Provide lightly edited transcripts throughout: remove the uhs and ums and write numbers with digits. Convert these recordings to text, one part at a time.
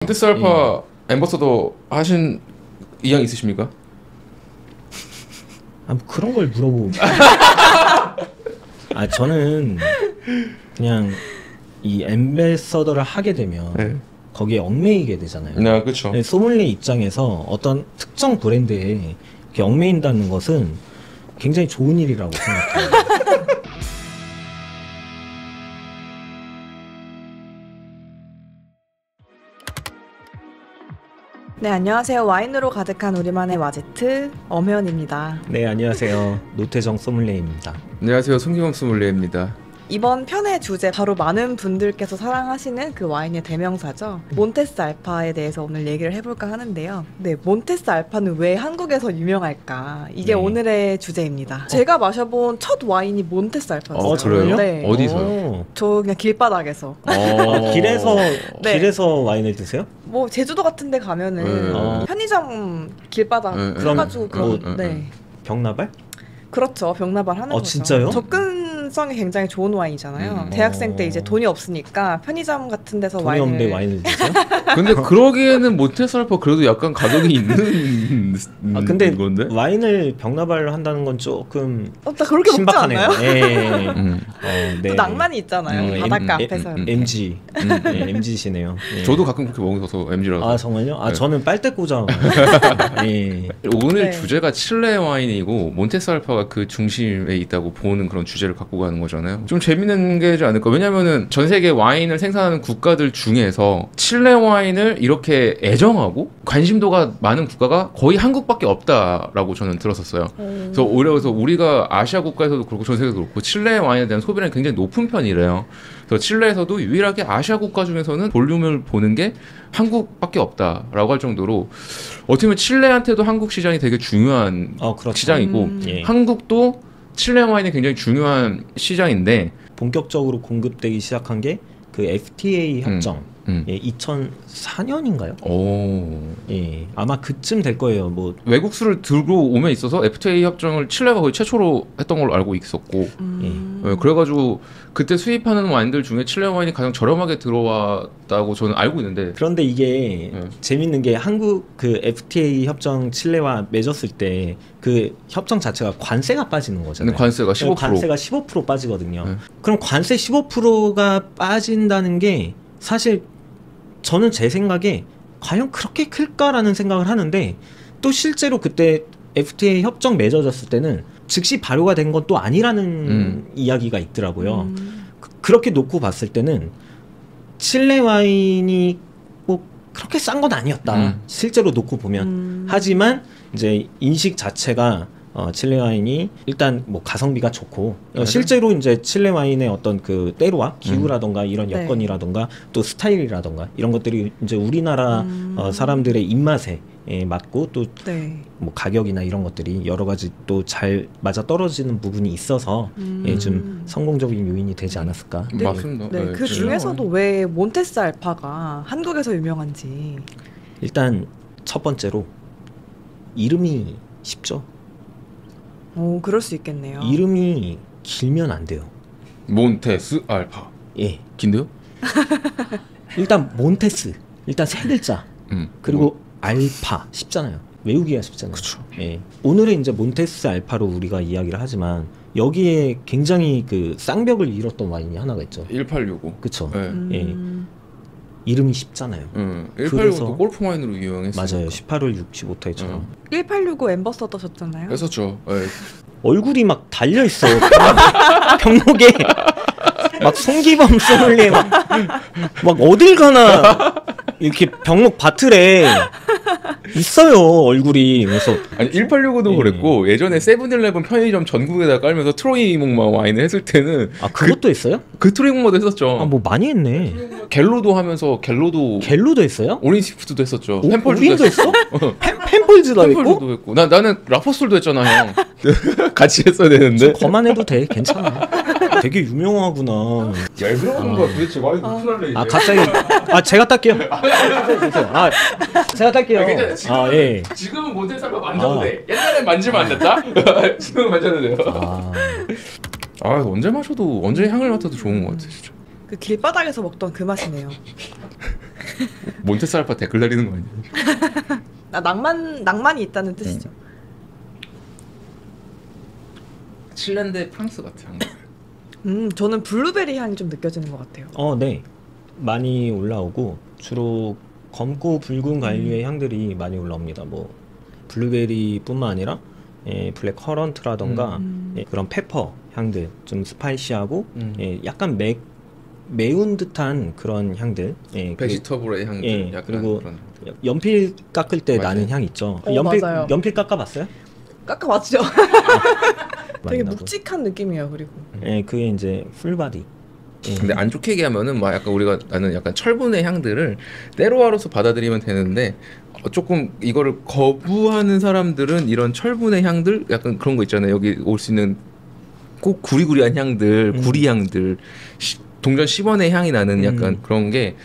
몬테스 알파 앰버서더 하신 이양 있으십니까? 아, 뭐 그런 걸 물어보고. 아, 저는 그냥 이 앰베서더를 하게 되면 네. 거기에 얽매이게 되잖아요. 네, 그렇죠. 네, 소믈리에 입장에서 어떤 특정 브랜드에 이렇게 얽매인다는 것은 굉장히 좋은 일이라고 생각해요. 네, 안녕하세요. 와인으로 가득한 우리만의 와제트 엄혜원입니다. 네, 안녕하세요. 노태정 소믈리에입니다. 안녕하세요. 송기범 소믈리에입니다. 이번 편의 주제 바로 많은 분들께서 사랑하시는 그 와인의 대명사죠. 몬테스 알파에 대해서 오늘 얘기를 해볼까 하는데요. 네, 몬테스 알파는 왜 한국에서 유명할까? 이게 네. 오늘의 주제입니다. 제가 마셔본 첫 와인이 몬테스 알파였어요. 그래요? 네. 어디서요? 저 그냥 길바닥에서. 아, 길에서 네. 길에서 와인을 드세요? 뭐 제주도 같은 데 가면은 아. 편의점 길바닥 해가지고 그런 네. 병나발? 그렇죠. 병나발 하는 거죠. 진짜요? 접근성이 굉장히 좋은 와인이잖아요. 대학생 때 이제 돈이 없으니까 편의점 같은 데서 돈이 없는데 와인을 드세요? 근데 그러기에는 몬테스 알파 그래도 약간 가격이 있는 아, 근데 건데? 와인을 병나발로 한다는 건 조금 나 그렇게 먹지 신박하네요. 않나요? 예. 또 낭만이 있잖아요. 바닷가 앞에서. MG. 네, MG시네요. 예. 저도 가끔 그렇게 먹어서 MG라서. 아, 정말요? 아, 네. 저는 빨대 꽂아. 예. 오늘 네. 주제가 칠레 와인이고 몬테스 알파가 그 중심에 있다고 보는 그런 주제를 갖고 가는 거잖아요. 좀 재밌는 게지 않을까? 왜냐면은 전 세계 와인을 생산하는 국가들 중에서 칠레 와인을 이렇게 애정하고 관심도가 많은 국가가 거의 한국밖에 없다라고 저는 들었었어요. 그래서 오히려 그래서 우리가 아시아 국가에서도 그렇고 전 세계도 그렇고 칠레 와인에 대한 소비량이 굉장히 높은 편이래요. 그래서 칠레에서도 유일하게 아시아 국가 중에서는 볼륨을 보는 게 한국밖에 없다라고 할 정도로 어떻게 보면 칠레한테도 한국 시장이 되게 중요한 그렇죠. 시장이고 예. 한국도 칠레 와인이 굉장히 중요한 시장인데 본격적으로 공급되기 시작한 게 그 FTA 협정. 음. 예, 2004년인가요? 오. 예. 아마 그쯤 될 거예요. 뭐 외국 술을 들고 오면 있어서 FTA 협정을 칠레가 거의 최초로 했던 걸로 알고 있었고 예, 그래가지고 그때 수입하는 와인들 중에 칠레 와인이 가장 저렴하게 들어왔다고 저는 알고 있는데 그런데 이게 재밌는 게 한국 그 FTA 협정 칠레와 맺었을 때 그 협정 자체가 관세가 빠지는 거잖아요. 근데 관세가 15%. 관세가 15% 빠지거든요. 네. 그럼 관세 15%가 빠진다는 게 사실 저는 제 생각에 과연 그렇게 클까라는 생각을 하는데 또 실제로 그때 FTA 협정 맺어졌을 때는 즉시 발효가 된 건 또 아니라는 이야기가 있더라고요. 그렇게 놓고 봤을 때는 칠레 와인이 뭐 그렇게 싼 건 아니었다. 실제로 놓고 보면. 하지만 이제 인식 자체가 칠레 와인이 일단 뭐 가성비가 좋고 실제로 이제 칠레 와인의 어떤 그 때로와 기후라던가 이런 네. 여건이라던가 또 스타일이라던가 이런 것들이 이제 우리나라 사람들의 입맛에 맞고 또 네. 뭐 가격이나 이런 것들이 여러 가지 또 잘 맞아 떨어지는 부분이 있어서 좀 성공적인 요인이 되지 않았을까. 맞습니다. 네, 네, 그 칠레 중에서도 왜 몬테스 알파가 한국에서 유명한지. 일단 첫 번째로 이름이 쉽죠. 오, 그럴 수 있겠네요. 이름이 길면 안 돼요. 몬테스 알파. 예. 긴데요? 일단 몬테스. 일단 세 글자. 그리고 뭐. 알파 쉽잖아요. 외우기가 쉽잖아요. 그쵸. 예. 오늘은 이제 몬테스 알파로 우리가 이야기를 하지만 여기에 굉장히 그 쌍벽을 이뤘던 와인이 하나가 있죠. 1865. 그쵸. 네. 예. 이름이 쉽잖아요. 1865도 골프 와인으로 유명했어요. 맞아요. 18월 65타이처럼. 1865 앰버서더셨잖아요. 했었죠. 네. 얼굴이 막 달려 있어. 병목에 막 송기범 소믈리에 막 어딜 가나 이렇게 병목 바틀에 있어요 얼굴이. 그래서 아니 1865도 그랬고 예전에 세븐일레븐 편의점 전국에다 깔면서 트로이 목마 와인을 했을 때는 그것도 했어요? 그 트로이 목마도 했었죠. 뭐 많이 했네. 갤로도 하면서 갤로도 했어요? 오렌지 시프트도 했었죠. 우린도 했어? 펜폴즈도 했고? 펜폴드도 했고 나는 라포솔도 했잖아 형. 같이 했어야 되는데. 거만해도 돼. 괜찮아. 되게 유명하구나. 왜 그러는 거야 도대체 와인 오픈할래 이제. 갑자기 제가 딸게요. 제가 딸게요. 괜찮아, 지금은, 예. 지금은 몬테스 알파 만져도 돼. 옛날엔 만지면 안 됐다? 지금은 만져도 돼요. 언제 마셔도 언제 향을 맡아도 좋은 것 같아 진짜. 그 길바닥에서 먹던 그 맛이네요. 몬테스 알파 댓글 달리는 거 아니에요? 낭만이 있다는 뜻이죠. 칠레인데 프랑스 같아요. 저는 블루베리 향이 좀 느껴지는 것 같아요. 네. 많이 올라오고 주로 검고 붉은 과일류의 향들이 많이 올라옵니다. 뭐 블루베리뿐만 아니라 블랙 커런트라던가 그런 페퍼 향들, 좀 스파이시하고 약간 매운 듯한 그런 향들. 베지터블의 향들. 약간 그리고 그런. 연필 깎을 때 맞아요. 나는 향 있죠. 맞아요. 연필 깎아봤어요? 깎아봤죠. 되게 많이 나고. 묵직한 느낌이에요. 그리고 그게 이제 풀바디. 근데 안 좋게 얘기하면은 막 약간 우리가 나는 약간 철분의 향들을 때로와로서 받아들이면 되는데 조금 이거를 거부하는 사람들은 이런 철분의 향들 약간 그런 거 있잖아요. 여기 올 수 있는 꼭 구리구리한 향들, 구리 향들, 동전 10원의 향이 나는 약간 그런 게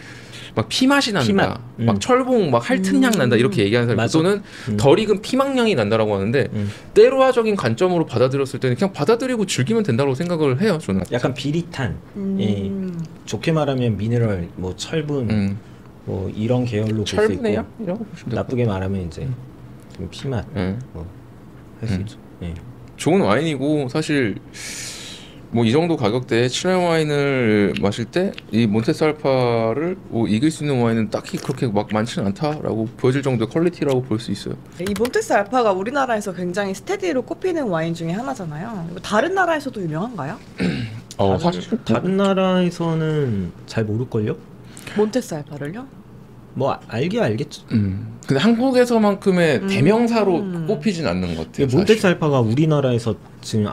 막 피맛이 난다, 피맛. 막 철봉 막 핥은 향 난다 이렇게 얘기하는 사람 맞아. 또는 덜 익은 피망향이 난다라고 하는데 때로화적인 관점으로 받아들였을 때는 그냥 받아들이고 즐기면 된다고 생각을 해요. 저는 약간 비릿한, 좋게 말하면 미네랄, 뭐 철분, 뭐 이런 계열로 볼 수 있고, 철분의 향이라고 보시면 돼요. 나쁘게 말하면 이제 좀 피맛, 뭐 할 수 있죠. 좋은 와인이고 사실 뭐 이 정도 가격대에 칠레 와인을 마실 때 이 몬테스 알파를 뭐 이길 수 있는 와인은 딱히 그렇게 막 많지는 않다라고 보여질 정도의 퀄리티라고 볼 수 있어요. 이 몬테스 알파가 우리나라에서 굉장히 스테디로 꼽히는 와인 중에 하나잖아요. 다른 나라에서도 유명한가요? 사실 다른 나라에서는 잘 모를걸요? 몬테스 알파를요? 뭐 알긴 알겠죠. 근데 한국에서만큼의 대명사로 꼽히진 않는 것 같아요. 몬테스 사실. 알파가 우리나라에서 지금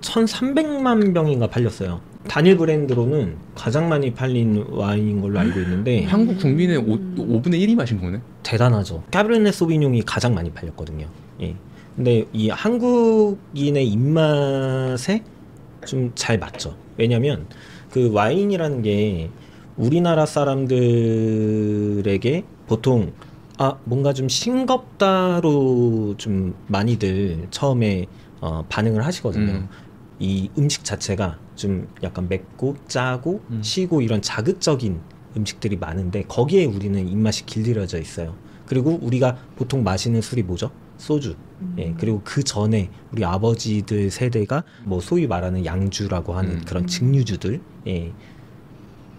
1,300만 병인가 팔렸어요. 단일 브랜드로는 가장 많이 팔린 와인인 걸로 알고 있는데 한국 국민의 5분의 1이 마신 거네. 대단하죠. 카베르네 소비뇽이 가장 많이 팔렸거든요. 근데 이 한국인의 입맛에 좀 잘 맞죠. 왜냐면 그 와인이라는 게 우리나라 사람들에게 보통 뭔가 좀 싱겁다로 좀 많이들 처음에 반응을 하시거든요. 이 음식 자체가 좀 약간 맵고 짜고 시고 이런 자극적인 음식들이 많은데 거기에 우리는 입맛이 길들여져 있어요. 그리고 우리가 보통 마시는 술이 뭐죠? 소주. 그리고 그 전에 우리 아버지들 세대가 뭐 소위 말하는 양주라고 하는 그런 증류주들.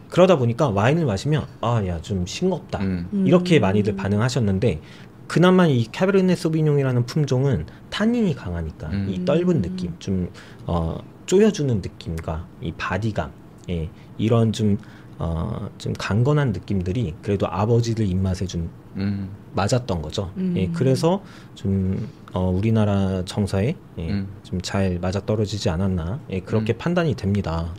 그러다 보니까 와인을 마시면 야 좀 싱겁다 이렇게 많이들 반응하셨는데 그나마 이 카베르네 소비뇽이라는 품종은 탄닌이 강하니까 이 떫은 느낌, 좀 쪼여주는 느낌과 이 바디감, 이런 좀 강건한 느낌들이 그래도 아버지들 입맛에 좀 맞았던 거죠. 그래서 좀 우리나라 정서에 좀 잘 맞아떨어지지 않았나 그렇게 판단이 됩니다.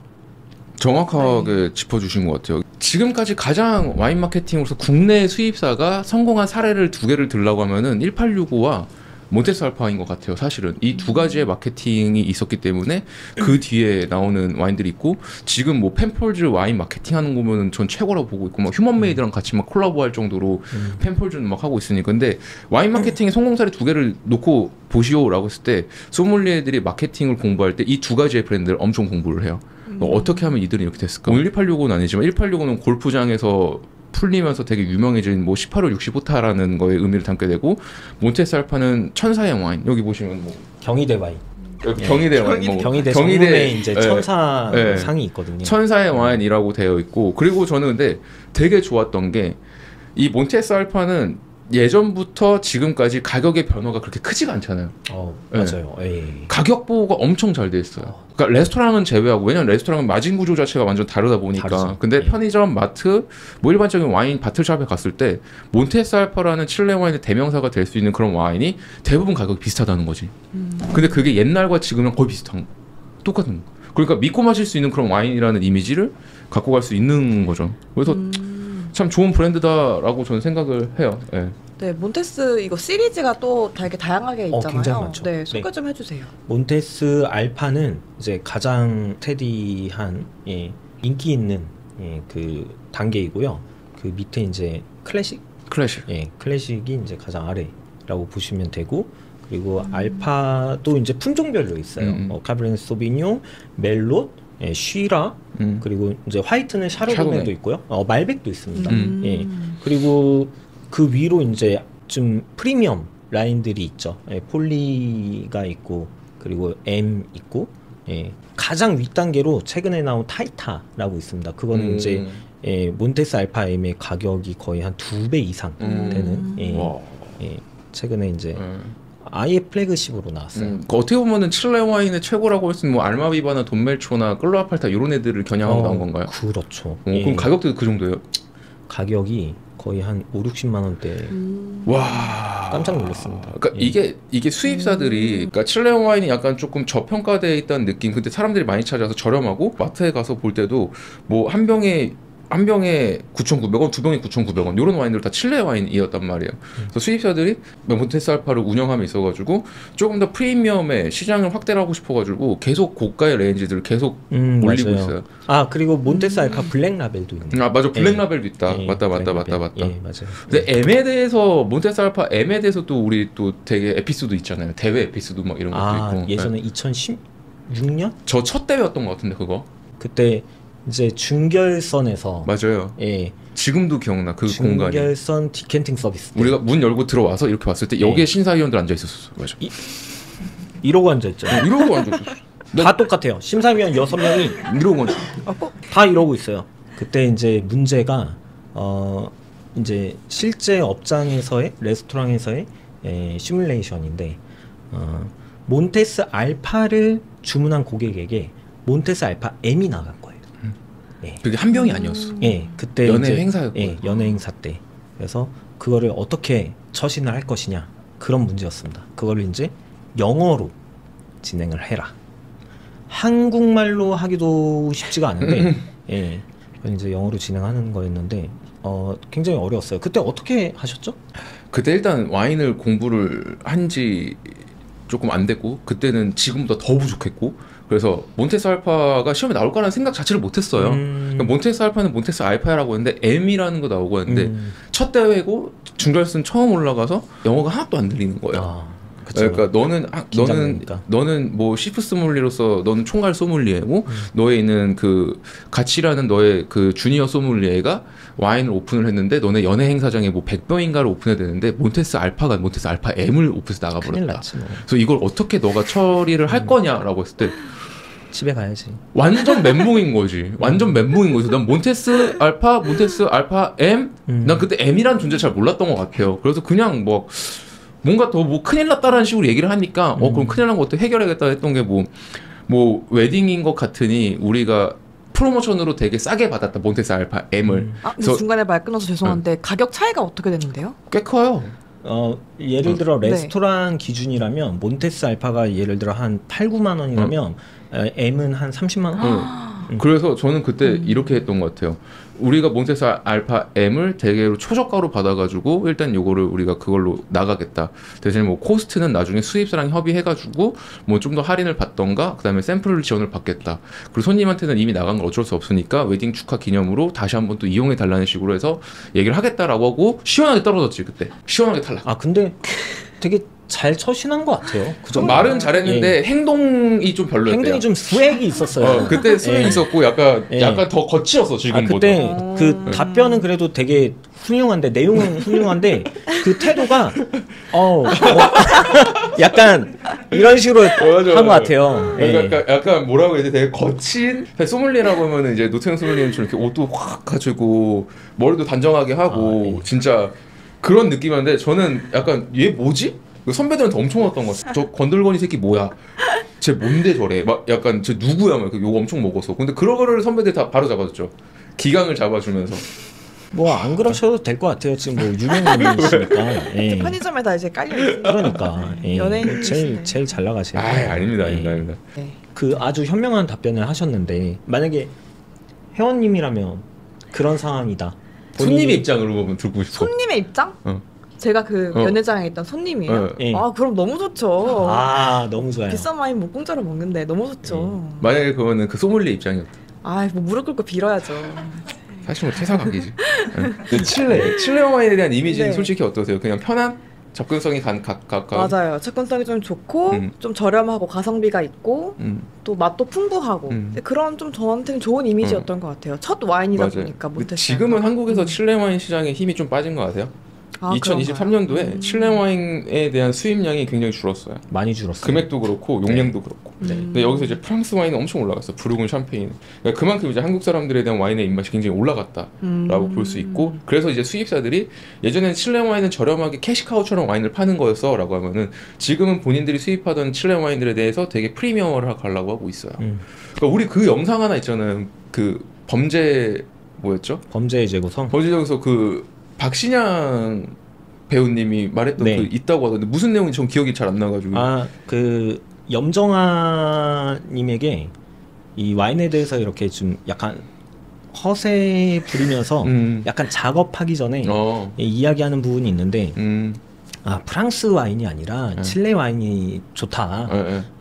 정확하게 짚어주신 것 같아요. 지금까지 가장 와인 마케팅으로서 국내 수입사가 성공한 사례를 두 개를 들라고 하면은 1865와 몬테스 알파인 것 같아요. 사실은 이 두 가지의 마케팅이 있었기 때문에 그 뒤에 나오는 와인들이 있고 지금 뭐 펜폴즈 와인 마케팅하는 거 보면은 전 최고라고 보고 있고 막 휴먼메이드랑 같이 막 콜라보할 정도로 펜폴즈는 막 하고 있으니까 근데 와인 마케팅의 성공 사례 두 개를 놓고 보시오라고 했을 때 소믈리에들이 마케팅을 공부할 때 이 두 가지의 브랜드를 엄청 공부를 해요. 어떻게 하면 이들이 이렇게 됐을까? 1865는 아니지만 1865는 골프장에서 풀리면서 되게 유명해진 뭐 18호 65타라는 거에 의미를 담게 되고 몬테스 알파는 천사의 와인 여기 보시면 뭐 경희대 와인. 경희대 와인 뭐 경희대 정문에 이제 천사 네. 상이 있거든요. 천사의 와인이라고 되어 있고 그리고 저는 근데 되게 좋았던 게 이 몬테스 알파는 예전부터 지금까지 가격의 변화가 그렇게 크지가 않잖아요. 맞아요. 가격 보고가 엄청 잘 돼 있어요. 그러니까 레스토랑은 제외하고 왜냐면 레스토랑은 마진 구조 자체가 완전 다르다 보니까. 다르죠. 근데 편의점, 마트, 뭐 일반적인 와인 바틀샵에 갔을 때 몬테스 알파라는 칠레 와인의 대명사가 될 수 있는 그런 와인이 대부분 가격이 비슷하다는 거지. 근데 그게 옛날과 지금은 거의 비슷한 거. 똑같은 거. 그러니까 믿고 마실 수 있는 그런 와인이라는 이미지를 갖고 갈 수 있는 거죠. 그래서 참 좋은 브랜드다라고 저는 생각을 해요. 네, 몬테스 이거 시리즈가 또 되게 다양하게 있잖아요. 굉장히 많죠. 네, 소개 좀 해주세요. 몬테스 알파는 이제 가장 테디한 인기 있는 그 단계이고요. 그 밑에 이제 클래식, 클래식이 이제 가장 아래라고 보시면 되고 그리고 알파도 이제 품종별로 있어요. 카베르네 소비뇽, 멜롯, 예, 쉬라 그리고 이제 화이트는 샤르도네도 샤르도네. 있고요. 말백도 있습니다. 음. 예. 그리고 그 위로 이제 좀 프리미엄 라인들이 있죠. 예, 폴리가 있고 그리고 M 있고 예. 가장 윗단계로 최근에 나온 타이타라고 있습니다. 그거는 이제 예, 몬테스 알파 M의 가격이 거의 한 2배 이상 되는 예, 와. 예, 최근에 이제 아예 플래그십으로 나왔어요. 어떻게 보면은 칠레 와인의 최고라고 할 수 있는 뭐 알마비바나 돈멜초나 끌로아팔타 이런 애들을 겨냥하고 나온 건가요? 그렇죠. 예. 그럼 가격도 그 정도예요? 가격이 거의 한 5, 60만 원대. 와. 깜짝 놀랐습니다. 그러니까 예. 이게 수입사들이 그러니까 칠레 와인이 약간 조금 저평가되어 있다는 느낌. 근데 사람들이 많이 찾아서 저렴하고 마트에 가서 볼 때도 뭐 한 병에 9,900원, 두 병에 9,900원 이런 와인들 다 칠레 와인이었단 말이에요. 그래서 수입사들이 몬테스 알파를 운영함에 있어가지고 조금 더 프리미엄의 시장을 확대를 하고 싶어가지고 계속 고가의 레인지들을 계속 올리고 맞아요. 있어요. 아 그리고 몬테스 알파 블랙 라벨도 있네. 아 맞아, 블랙 예. 라벨도 있다. 예, 맞다. 블랙 라벨. 예, 맞아요. 근데 M에 대해서 몬테스 알파 M에 대해서 또 우리 또 되게 에피소드 있잖아요. 대회 에피소드 막 이런 것도 있고. 예전에 2016년 저 첫 대회였던 것 같은데 그거. 그때 이제 준결선에서 맞아요. 예, 지금도 기억나 그 공간이. 준결선 디켄팅 서비스 때 우리가 문 열고 들어와서 이렇게 봤을 때 여기에 심사위원들 앉아 있었어. 맞아. 이러고 앉아 있잖아요. 이러고 앉아 있었어. 다 똑같아요. 심사위원 6명이 이러고 앉아. 다 이러고 있어요. 그때 이제 문제가 이제 실제 업장에서의 레스토랑에서의 시뮬레이션인데 몬테스 알파를 주문한 고객에게 몬테스 알파 M이 나간 거예요. 그게 한 병이 아니었어. 예, 그때 연예 이제, 행사였고요. 예, 연예 행사 때. 그래서 그거를 어떻게 처신을 할 것이냐 그런 문제였습니다. 그거를 이제 영어로 진행을 해라. 한국말로 하기도 쉽지가 않은데, 예, 그건 이제 영어로 진행하는 거였는데, 굉장히 어려웠어요. 그때 어떻게 하셨죠? 그때 일단 와인을 공부를 한지 조금 안 됐고 그때는 지금보다 더 부족했고 그래서 몬테스 알파가 시험에 나올 거라는 생각 자체를 못했어요. 그러니까 몬테스 알파는 몬테스 알파라고 했는데 M이라는 거 나오고 했는데 첫 대회고 준결승 처음 올라가서 영어가 하나도 안 들리는 거예요. 그쵸. 그러니까 긴장되니까. 너는 뭐 시프 소믈리에로서 너는 총괄 소믈리에고 너에 있는 그 같이 일하는 너의 그 주니어 소믈리에가 와인을 오픈을 했는데 너네 연예 행사장에 뭐 100병인가를 오픈해야 되는데 몬테스 알파가 몬테스 알파 M을 오픈해서 큰일 나가버렸다. 났지 뭐. 그래서 이걸 어떻게 너가 처리를 할 거냐라고 했을 때 집에 가야지. 완전 멘붕인 거지. 완전 멘붕인 거지. 난 몬테스 알파 M? 난 그때 M이라는 존재 잘 몰랐던 것 같아요. 그래서 그냥 뭐 뭔가 더 뭐 큰일 났다라는 식으로 얘기를 하니까 그럼 큰일 난 거 어떻게 해결해야겠다 했던 게 뭐 웨딩인 것 같으니 우리가 프로모션으로 되게 싸게 받았다 몬테스 알파 M을. 근데 중간에 말 끊어서 죄송한데 가격 차이가 어떻게 되는데요? 꽤 커요. 예를 들어 네. 레스토랑 기준이라면 몬테스 알파가 예를 들어 한 8, 9만 원이라면 M은 한 30만 원. 그래서 저는 그때 이렇게 했던 것 같아요. 우리가 몬테스 알파 M을 대개로 초저가로 받아가지고 일단 요거를 우리가 그걸로 나가겠다. 대신에 뭐 코스트는 나중에 수입사랑 협의해가지고 뭐 좀 더 할인을 받던가 그다음에 샘플 지원을 받겠다. 그리고 손님한테는 이미 나간 걸 어쩔 수 없으니까 웨딩 축하 기념으로 다시 한번 또 이용해 달라는 식으로 해서 얘기를 하겠다라고 하고 시원하게 떨어졌지 그때. 시원하게 탈락. 근데 되게 잘 처신한 것 같아요. 그 정도. 말은 잘했는데 행동이 좀 별로였대요. 행동이 좀 스웩이 있었어요. 그때 스웩이 예. 있었고 약간 예. 더 거칠었어 지금보다. 그때 그 답변은 그래도 되게 훌륭한데 내용은 훌륭한데 그 태도가 약간 이런 식으로 한 것 같아요. 예. 약간 뭐라고 해야 돼? 되게 거친 소믈리에라고 하면은 이제 노태형 소믈리에처럼 이렇게 옷도 확 가지고 머리도 단정하게 하고 예. 진짜 그런 느낌이었는데 저는 약간 얘 뭐지? 선배들한테 엄청 왔던 것 같아. 저 건들거니 새끼 뭐야? 쟤 뭔데 저래? 막 약간 쟤 누구야? 막 욕 엄청 먹었어. 근데 그런 거를 선배들이 다 바로 잡아줬죠. 기강을 잡아주면서. 뭐 안 그러셔도 될 것 같아요. 지금 뭐 유명인이시니까. 예. 편의점에다 이제 깔려 있으니까. 그러니까 예. 연예인이시네. 제일 잘 나가시는. 아닙니다. 네. 그 아주 현명한 답변을 하셨는데 만약에 회원님이라면 그런 상황이다. 손님의 입장으로 보면 듣고 싶어. 손님의 입장? 제가 그 연회장에 있던 손님이에요. 예. 그럼 너무 좋죠. 너무 좋아요. 비싼 와인 뭐 공짜로 먹는데 너무 좋죠. 만약에 그거는 그 소믈리에 입장이었다. 뭐 무릎 꿇고 빌어야죠. 사실 뭐 퇴사각이지. 근데 칠레 와인에 대한 이미지는 네. 솔직히 어떠세요? 그냥 편한? 접근성이 가까운. 맞아요. 접근성이 좀 좋고 좀 저렴하고 가성비가 있고 또 맛도 풍부하고 그런 좀 저한테는 좋은 이미지였던 것 같아요. 첫 와인이다 맞아요. 보니까 근데 몬테스 지금은 알파. 한국에서 칠레 와인 시장에 힘이 좀 빠진 거 아세요? 2023년도에 칠레 음. 와인에 대한 수입량이 굉장히 줄었어요. 많이 줄었어요. 금액도 그렇고 용량도 그렇고. 근데 여기서 이제 프랑스 와인은 엄청 올라갔어. 부르곤 샴페인. 그러니까 그만큼 이제 한국 사람들에 대한 와인의 입맛이 굉장히 올라갔다라고 볼 수 있고, 그래서 이제 수입사들이 예전에는 칠레 와인은 저렴하게 캐시카우처럼 와인을 파는 거였어라고 하면은 지금은 본인들이 수입하던 칠레 와인들에 대해서 되게 프리미엄을 가려고 하고 있어요. 그러니까 우리 그 영상 하나 있잖아요. 그 범죄 뭐였죠? 범죄의 재구성. 범죄에서 그 박신양 배우님이 말했던 네. 그 있다고 하던데 무슨 내용인지 전 기억이 잘 안 나가지고. 그 염정아님에게 이 와인에 대해서 이렇게 좀 약간 허세 부리면서 약간 작업하기 전에 이야기하는 부분이 있는데 프랑스 와인이 아니라 칠레 와인이 좋다.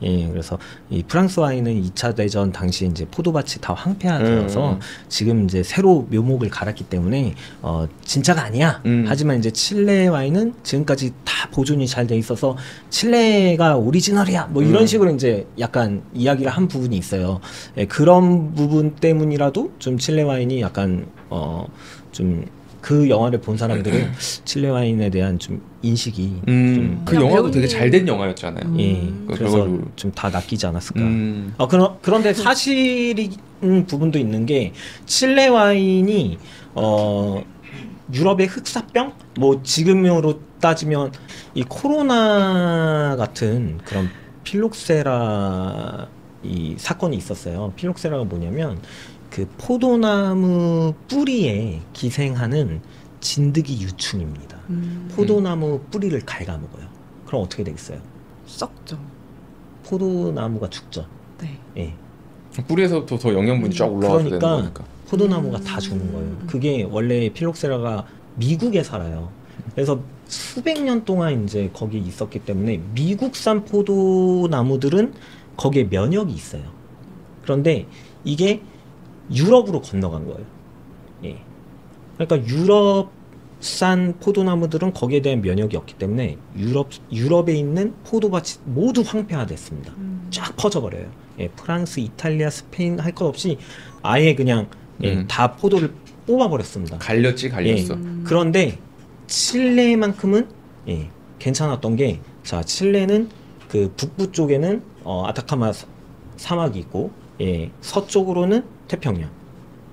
예, 그래서 이 프랑스 와인은 2차 대전 당시 이제 포도밭이 다 황폐화되어서 지금 이제 새로 묘목을 갈았기 때문에 진짜가 아니야. 하지만 이제 칠레 와인은 지금까지 다 보존이 잘 돼 있어서 칠레가 오리지널이야. 뭐 이런 식으로 이제 약간 이야기를 한 부분이 있어요. 예, 그런 부분 때문이라도 좀 칠레 와인이 약간 좀 그 영화를 본 사람들은 칠레 와인에 대한 좀 인식이 좀 그 영화도 되게 잘 된 영화였잖아요. 예, 그래서 좀 다 낚이지 않았을까. 그런데 사실인 부분도 있는 게 칠레 와인이 유럽의 흑사병, 뭐 지금으로 따지면 이 코로나 같은 그런 필록세라 이 사건이 있었어요. 필록세라가 뭐냐면 그 포도나무 뿌리에 기생하는 진드기 유충입니다. 포도나무 뿌리를 갉아먹어요. 그럼 어떻게 되겠어요? 썩죠. 포도나무가 죽죠. 네. 예. 뿌리에서부터 더 영양분이 쫙 올라와서 되는 그러니까 거니까. 포도나무가 다 죽는 거예요. 그게 원래 필록세라가 미국에 살아요. 그래서 수백 년 동안 이제 거기에 있었기 때문에 미국산 포도나무들은 거기에 면역이 있어요. 그런데 이게 유럽으로 건너간 거예요. 예. 그러니까 유럽산 포도나무들은 거기에 대한 면역이 없기 때문에 유럽에 있는 포도밭이 모두 황폐화됐습니다. 쫙 퍼져버려요. 예, 프랑스, 이탈리아, 스페인 할 것 없이 아예 그냥 다 포도를 뽑아버렸습니다. 갈렸어. 예. 그런데 칠레만큼은 괜찮았던 게, 자, 칠레는 그 북부 쪽에는 아타카마 사막이 있고, 서쪽으로는 태평양,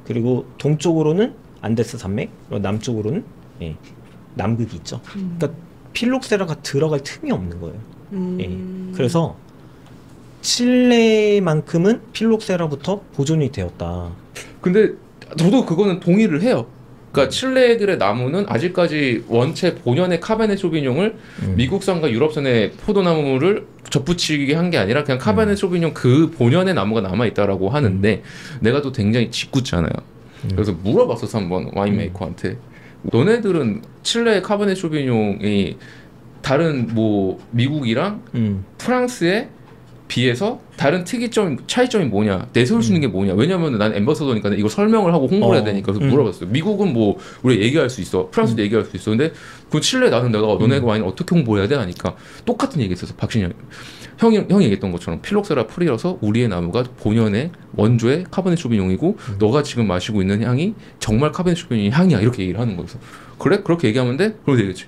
그리고 동쪽으로는 안데스 산맥, 그리고 남쪽으로는 남극이 있죠. 그러니까 필록세라가 들어갈 틈이 없는 거예요. 그래서 칠레만큼은 필록세라부터 보존이 되었다. 근데 저도 그거는 동의를 해요. 그러니까 칠레 애들의 나무는 아직까지 원체 본연의 카베네 소비뇽을 미국산과 유럽산의 포도나무를 접붙이게 한 게 아니라 그냥 카베네 소비뇽 그 본연의 나무가 남아있다라고 하는데 내가 또 굉장히 짓궂잖아요. 그래서 물어봤었어 한번 와인 메이커한테. 너네들은 칠레 카베네 소비뇽이 다른 뭐 미국이랑 프랑스의 비해서 다른 차이점이 뭐냐, 내세울 수 있는 게 뭐냐. 왜냐면 난 앰버서더니까 이걸 설명을 하고 홍보를 해야 되니까. 그래서 물어봤어요. 미국은 뭐 우리가 얘기할 수 있어, 프랑스도 얘기할 수 있어. 근데 그 칠레 나는 내가 너네 와인을 어떻게 홍보해야 돼 하니까 똑같은 얘기 했어서 박신영 형이 얘기했던 것처럼 필록세라 풀이라서 우리의 나무가 본연의 원조의 카베네 소비뇽이고 너가 지금 마시고 있는 향이 정말 카베네 소비뇽 향이야, 이렇게 얘기를 하는 거였어. 그래? 그렇게 얘기하면 돼? 그럼 되겠지.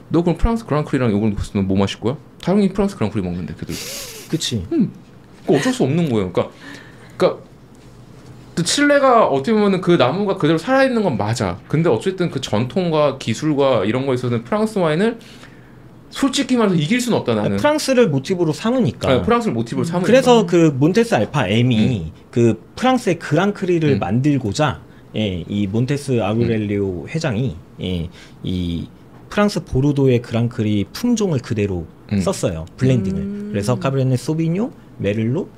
너 그럼 프랑스 그랑크리랑 이걸 넣었으면 뭐 마실 거야? 당연히 프랑스 그랑크리 먹는데 걔들. 그치. 그거 어쩔 수 없는 거예요. 그러니까 또 칠레가 어떻게 보면 그 나무가 그대로 살아있는 건 맞아. 근데 어쨌든 그 전통과 기술과 이런 거에 있어서는 프랑스 와인을 솔직히 말해서 이길 수는 없다 나는. 프랑스를 모티브로 삼으니까. 프랑스를 모티브로 삼으니까. 그래서 그 몬테스 알파 M이 그 프랑스의 그랑크리를 만들고자 이 몬테스 아우렐리오 회장이 이 프랑스 보르도의 그랑크리 품종을 그대로 썼어요. 블렌딩을. 그래서 카베르네 소비뇽, 메를로,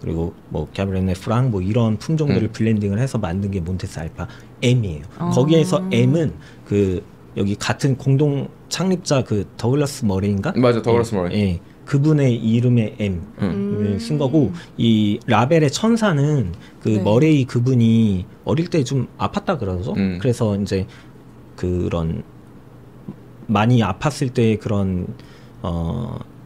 그리고 뭐 카베르네 프랑 뭐 이런 품종들을 블렌딩을 해서 만든 게 몬테스 알파 M이에요. 거기에서 M은 그 여기 같은 공동 창립자 그 더글라스 머레인가? 맞아, 더글라스 머레이. 그분의 이름의 M을 쓴 거고, 이 라벨의 천사는 그 머레이 그분이 어릴 때 좀 아팠다 그러죠. 그래서 이제 그런 많이 아팠을 때 그런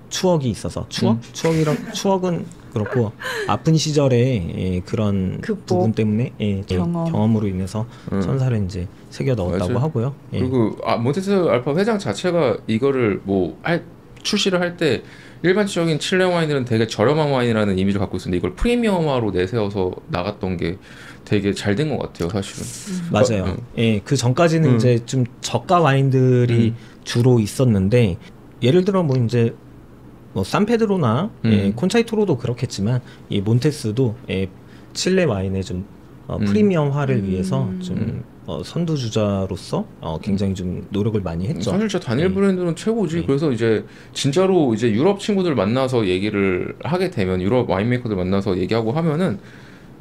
추억이 있어서 추억은 그렇고 아픈 시절에 그런 극복, 부분 때문에 경험. 경험으로 인해서 천사를 이제 새겨 넣었다고 맞아요. 하고요. 그리고 몬테스 알파 회장 자체가 이거를 출시를 할 때 일반적인 칠레 와인들은 되게 저렴한 와인이라는 이미지를 갖고 있었는데 이걸 프리미엄화로 내세워서 나갔던 게 되게 잘 된 것 같아요, 사실은. 맞아요. 그 전까지는 이제 좀 저가 와인들이 주로 있었는데 예를 들어 뭐 이제 뭐 산페드로나 콘차이토로도 그렇겠지만 이 몬테스도 칠레 와인의 좀 프리미엄화를 위해서 좀 선두주자로서 굉장히 좀 노력을 많이 했죠. 사실 저 다니엘 브랜드는 최고지. 그래서 이제 진짜로 이제 유럽 친구들 만나서 얘기를 하게 되면 유럽 와인메이커들 만나서 얘기하고 하면은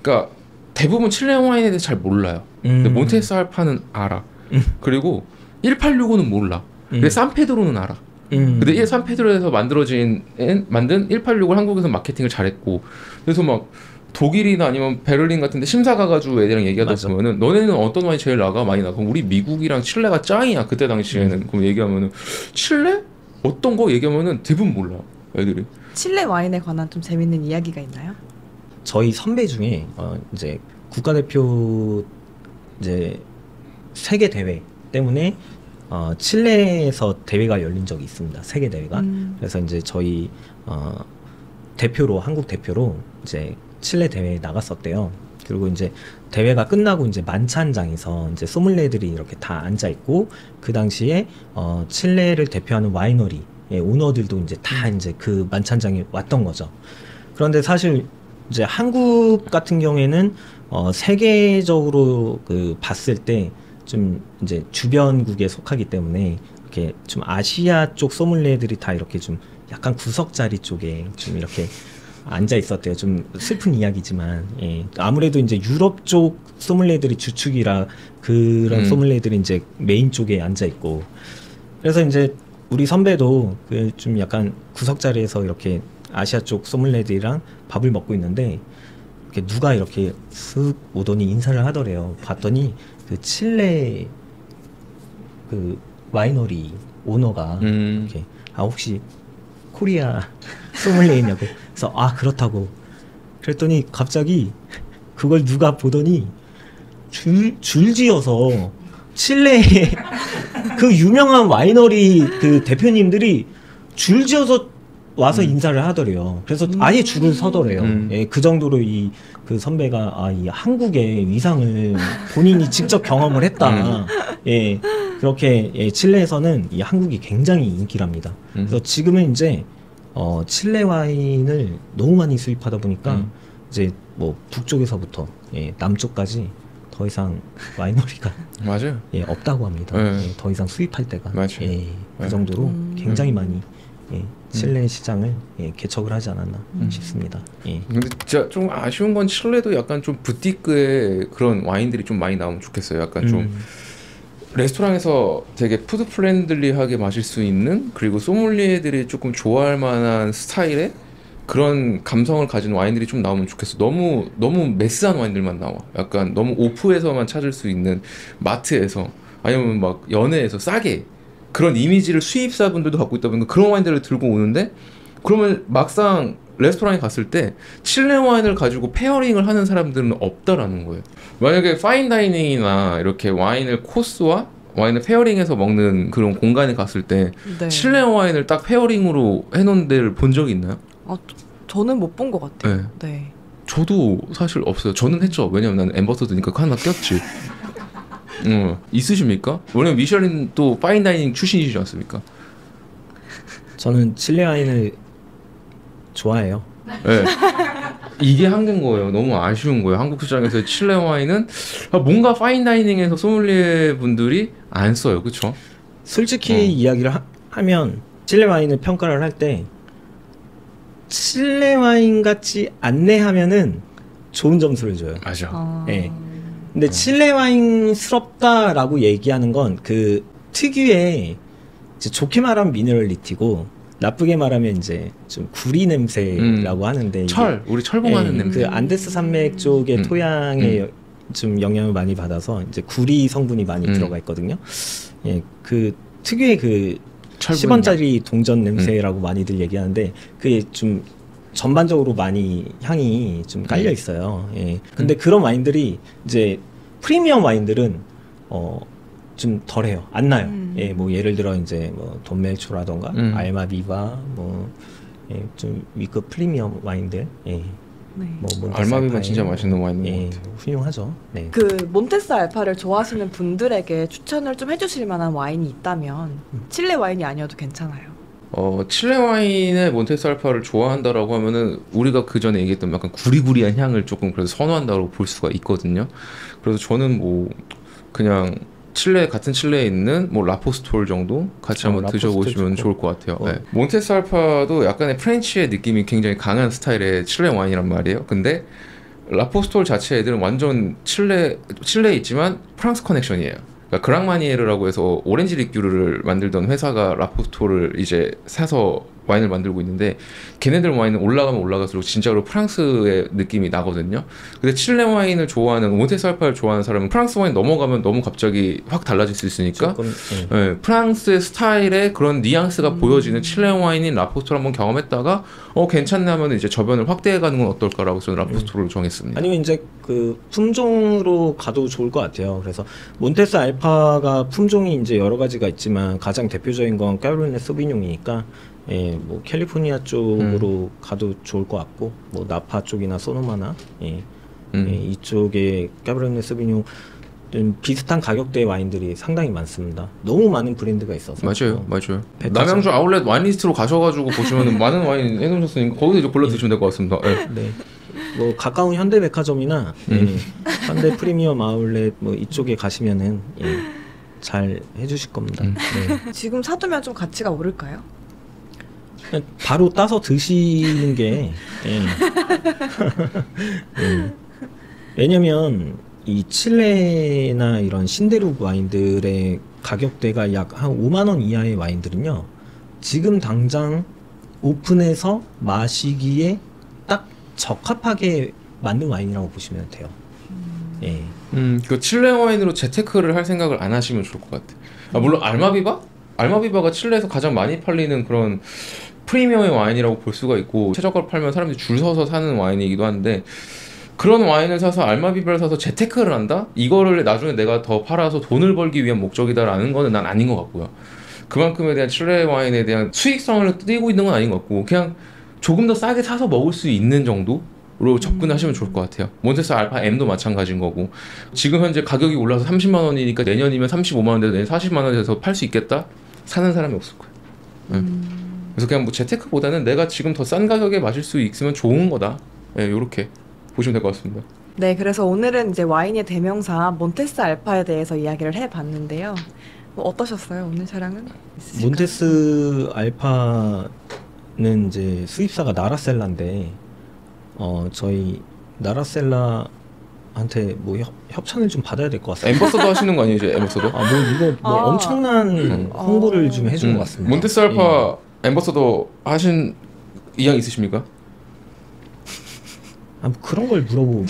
그러니까 대부분 칠레 와인에 대해서 잘 몰라요. 근데 몬테스 알파는 알아. 그리고 1865는 몰라. 근데 산페드로는 알아. 근데 이 산페드로에서 만든 1865를 한국에서 마케팅을 잘했고 그래서 막 독일이나 아니면 베를린 같은데 심사 가가지고 애들이랑 얘기하다 보면은 너네는 어떤 와인 제일 나가? 많이 나가? 그럼 우리 미국이랑 칠레가 짱이야 그때 당시에는. 그럼 얘기하면은 칠레? 어떤 거 얘기하면은 대부분 몰라 애들이. 칠레 와인에 관한 좀 재밌는 이야기가 있나요? 저희 선배 중에 이제 국가대표 이제 세계 대회 때문에 칠레에서 대회가 열린 적이 있습니다. 세계 대회가. 그래서 이제 저희 대표로 한국 대표로 이제 칠레 대회에 나갔었대요. 그리고 이제 대회가 끝나고 이제 만찬장에서 이제 소믈리에들이 이렇게 다 앉아 있고 그 당시에 칠레를 대표하는 와이너리 오너들도 이제 다 이제 그 만찬장에 왔던 거죠. 그런데 사실 이제 한국 같은 경우에는 세계적으로 그 봤을 때 좀 이제 주변국에 속하기 때문에 이렇게 좀 아시아 쪽 소믈리에들이 다 이렇게 좀 약간 구석 자리 쪽에 좀 이렇게 앉아 있었대요. 좀 슬픈 이야기지만 아무래도 이제 유럽 쪽 소믈리에들이 주축이라 그런 소믈리에들이 이제 메인 쪽에 앉아 있고 그래서 이제 우리 선배도 그 좀 약간 구석 자리에서 이렇게 아시아 쪽 소믈리에들이랑 밥을 먹고 있는데 이렇게 누가 이렇게 쓱 오더니 인사를 하더래요. 봤더니 그 칠레 그 와이너리 오너가 이렇게 혹시 코리아 소믈리에냐고. 그래서 그렇다고. 그랬더니 갑자기 그걸 누가 보더니 줄지어서 칠레의 그 유명한 와이너리 그 대표님들이 줄지어서 와서 인사를 하더래요. 그래서 아예 줄을 서더래요. 그 정도로 그 선배가 이 한국의 위상을 본인이 직접 경험을 했다. 그렇게 칠레에서는 이 한국이 굉장히 인기랍니다. 그래서 지금은 이제 칠레 와인을 너무 많이 수입하다 보니까 이제 뭐 북쪽에서부터 남쪽까지 더 이상 와이너리가 맞아요. 없다고 합니다. 더 이상 수입할 때가 그 정도로 굉장히 많이 칠레 시장을 개척을 하지 않았나 싶습니다. 근데 진짜 좀 아쉬운 건 칠레도 약간 좀 부티크의 그런 와인들이 좀 많이 나오면 좋겠어요. 약간 좀 레스토랑에서 되게 푸드 프렌들리하게 마실 수 있는 그리고 소믈리에들이 조금 좋아할 만한 스타일의 그런 감성을 가진 와인들이 좀 나오면 좋겠어. 너무 메스한 와인들만 나와. 약간 너무 오프에서만 찾을 수 있는 마트에서 아니면 막 연회에서 싸게 그런 이미지를 수입사분들도 갖고 있다 보니까 그런 와인들을 들고 오는데 그러면 막상 레스토랑에 갔을 때 칠레 와인을 가지고 페어링을 하는 사람들은 없다라는 거예요. 만약에 파인다이닝이나 이렇게 와인을 코스와 와인을 페어링해서 먹는 그런 공간에 갔을 때 칠레 와인을 딱 페어링으로 해놓은 데를 본 적이 있나요? 저는 못 본 것 같아요. 네. 저도 사실 없어요. 저는 했죠. 왜냐면 나는 엠버서드니까 그거 하나 꼈지. 있으십니까? 왜냐면 미슐린 또 파인다이닝 출신이시지 않습니까? 저는 칠레 와인을 좋아해요. 네. 이게 한계인 거예요. 너무 아쉬운 거예요. 한국 시장에서 칠레 와인은 뭔가 파인다이닝에서 소믈리에 분들이 안 써요. 그렇죠? 솔직히 이야기를 하면 칠레 와인을 평가를 할 때 칠레 와인 같이 안내하면은 좋은 점수를 줘요. 맞아. 네. 근데 칠레 와인스럽다라고 얘기하는 건 그 특유의 이제 좋게 말하면 미네랄리티고 나쁘게 말하면 이제 좀 구리 냄새라고 하는데 우리 철봉하는 냄새. 그 안데스 산맥 쪽의 토양에 좀 영향을 많이 받아서 이제 구리 성분이 많이 들어가 있거든요. 그 특유의 그 철분 10원짜리 동전 냄새라고 많이들 얘기하는데 그게 좀 전반적으로 많이 향이 좀 깔려 있어요. 예. 근데 그런 와인들이 이제 프리미엄 와인들은 좀 덜해요. 안 나요. 예, 뭐 예를 들어 이제 뭐 돈멜초라던가 알마비바 뭐 예, 좀 위급 프리미엄 와인들. 예. 네. 뭐 몬테스 알마비바 알파의 진짜 맛있는 와인인 예, 것 같아요. 훌륭하죠. 네. 그 몬테스 알파를 좋아하시는 분들에게 추천을 좀 해주실 만한 와인이 있다면 칠레 와인이 아니어도 괜찮아요. 칠레 와인의 몬테스 알파를 좋아한다라고 하면은 우리가 그 전에 얘기했던 약간 구리구리한 향을 조금 그래도 선호한다고 볼 수가 있거든요. 그래서 저는 뭐 그냥 같은 칠레에 있는 뭐 라포스톨 정도 같이 한번 라포스톨 드셔보시면 좋고. 좋을 것 같아요. 네. 몬테스 알파도 약간의 프렌치의 느낌이 굉장히 강한 스타일의 칠레 와인이란 말이에요. 근데 라포스톨 자체 애들은 완전 칠레에 있지만 프랑스 커넥션이에요. 그러니까 그랑마니에르라고 해서 오렌지 리큐르를 만들던 회사가 라포스톨을 이제 사서 와인을 만들고 있는데 걔네들 와인은 올라가면 올라갈수록 진짜로 프랑스의 느낌이 나거든요. 근데 칠레 와인을 좋아하는 몬테스 알파를 좋아하는 사람은 프랑스 와인 넘어가면 너무 갑자기 확 달라질 수 있으니까 조금, 네, 프랑스의 스타일의 그런 뉘앙스가 보여지는 칠레 와인인 라포스톨 한번 경험했다가 괜찮네 하면 이제 저변을 확대해가는 건 어떨까라고 저는 라포스톨을 정했습니다. 아니면 이제 그 품종으로 가도 좋을 것 같아요. 그래서 몬테스 알파가 품종이 이제 여러 가지가 있지만 가장 대표적인 건 까베르네 소비뇽이니까 예, 뭐 캘리포니아 쪽으로 가도 좋을 것 같고 뭐 나파 쪽이나 소노마나 예, 이쪽에 까베르네 소비뇽 좀 비슷한 가격대의 와인들이 상당히 많습니다. 너무 많은 브랜드가 있어서 맞아요. 남양주 아울렛 와인리스트로 가셔가지고 보시면 많은 와인 해놓으셨으니까 거기서 이제 골라 드시면 될 것 같습니다. 네. 네. 뭐 가까운 현대백화점이나 예, 현대 프리미엄 아울렛 뭐 이쪽에 가시면은 예, 잘 해주실 겁니다. 네. 지금 사두면 좀 가치가 오를까요? 그냥 바로 따서 드시는 게 예. 예. 왜냐면 이 칠레나 이런 신대륙 와인들의 가격대가 약 한 5만 원 이하의 와인들은요 지금 당장 오픈해서 마시기에 딱 적합하게 만든 와인이라고 보시면 돼요. 예. 그 칠레 와인으로 재테크를 할 생각을 안 하시면 좋을 것 같아요. 물론 알마비바가 칠레에서 가장 많이 팔리는 그런 프리미엄의 와인이라고 볼 수가 있고 최저가로 팔면 사람들이 줄 서서 사는 와인이기도 한데 그런 와인을 사서 알마비바를 사서 재테크를 한다? 이거를 나중에 내가 더 팔아서 돈을 벌기 위한 목적이다라는 거는 난 아닌 것 같고요. 그만큼에 대한 칠레 와인에 대한 수익성을 띄고 있는 건 아닌 것 같고 그냥 조금 더 싸게 사서 먹을 수 있는 정도로 접근하시면 좋을 것 같아요. 몬테스 알파 M도 마찬가지인 거고 지금 현재 가격이 올라서 30만 원이니까 내년이면 35만 원 돼서 내년 40만 원 돼서 팔 수 있겠다? 사는 사람이 없을 거예요. 그래서 그냥 뭐 재테크보다는 내가 지금 더 싼 가격에 마실 수 있으면 좋은 거다. 요렇게 보시면 될 것 같습니다. 네, 그래서 오늘은 이제 와인의 대명사 몬테스 알파에 대해서 이야기를 해봤는데요. 뭐 어떠셨어요? 오늘 촬영은? 있으실까요? 몬테스 알파는 이제 수입사가 나라셀라인데 저희 나라셀라한테 뭐 협찬을 좀 받아야 될 것 같습니다. 엠버서더 하시는 거 아니에요, 이제 엠버서더? 뭐 이거 뭐 엄청난 홍보를 좀 해준 것 같습니다. 몬테스 알파 엠버서더 하신 의향 있으십니까? 뭐 그런 걸 물어보고.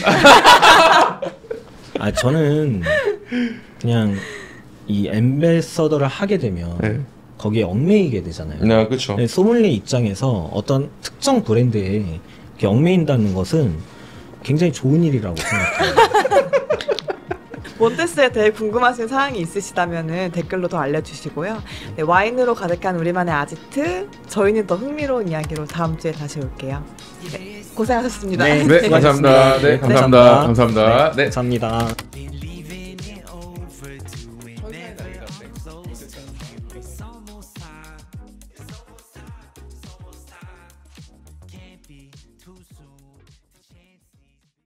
저는 그냥 이 엠베서더를 하게 되면 거기에 얽매이게 되잖아요. 네, 그렇죠. 소믈리에 입장에서 어떤 특정 브랜드에 이렇게 얽매인다는 것은 굉장히 좋은 일이라고 생각해요. 몬테스에 대해 궁금하신 사항이 있으시다면 댓글로 더 알려주시고요. 네, 와인으로 가득한 우리만의 아지트, 저희는 더 흥미로운 이야기로 다음 주에 다시 올게요. 네, 고생하셨습니다. 네, 감사합니다. 네, 감사합니다. 네. 감사합니다. Too soon.